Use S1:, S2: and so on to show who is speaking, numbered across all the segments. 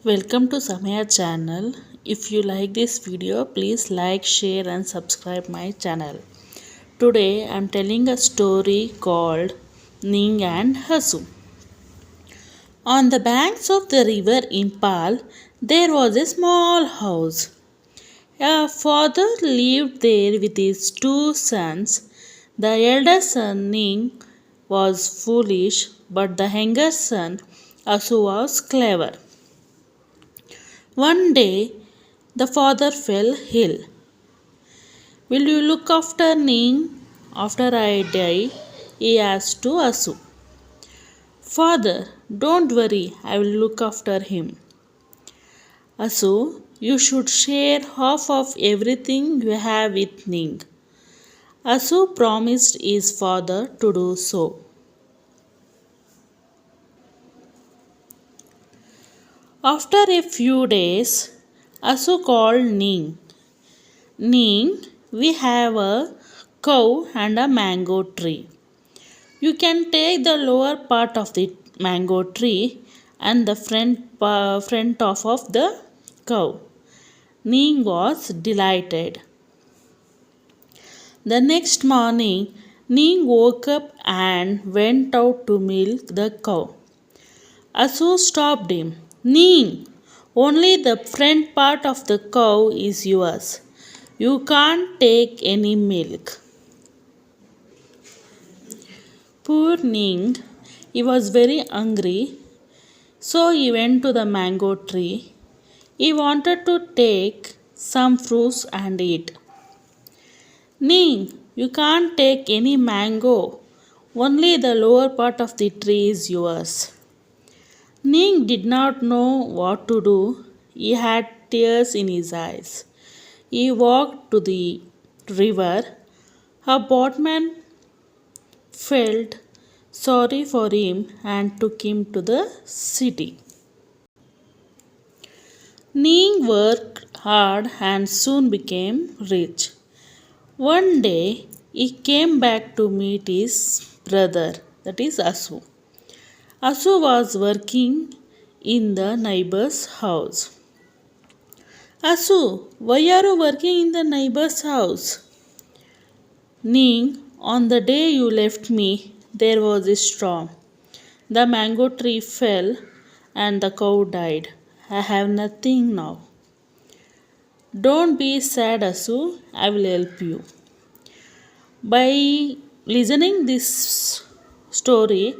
S1: Welcome to Samaya channel. If you like this video, please like, share and subscribe my channel. Today I am telling a story called Ning and Hasu. On the banks of the river Impal, there was a small house. A father lived there with his two sons. The elder son Ning was foolish, but the younger son Asu was clever. One day, the father fell ill. Will you look after Ning after I die? He asked to Asu. Father, don't worry, I will look after him. Asu, you should share half of everything you have with Ning. Asu promised his father to do so. After a few days, Asu called Ning. Ning, we have a cow and a mango tree. You can take the lower part of the mango tree and the front half of the cow. Ning was delighted. The next morning, Ning woke up and went out to milk the cow. Asu stopped him. Ning, only the front part of the cow is yours. You can't take any milk. Poor Ning, he was very hungry, so he went to the mango tree. He wanted to take some fruits and eat. Ning, you can't take any mango. Only the lower part of the tree is yours. Ning did not know what to do. He had tears in his eyes. He walked to the river. A boatman felt sorry for him and took him to the city. Ning worked hard and soon became rich. One day he came back to meet his brother, that is Asu. Asu was working in the neighbor's house. Asu, why are you working in the neighbor's house? Ning, on the day you left me, there was a storm. The mango tree fell and the cow died. I have nothing now. Don't be sad, Asu. I will help you. By listening this story,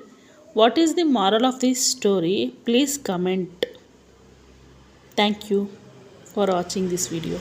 S1: what is the moral of this story? Please comment. Thank you for watching this video.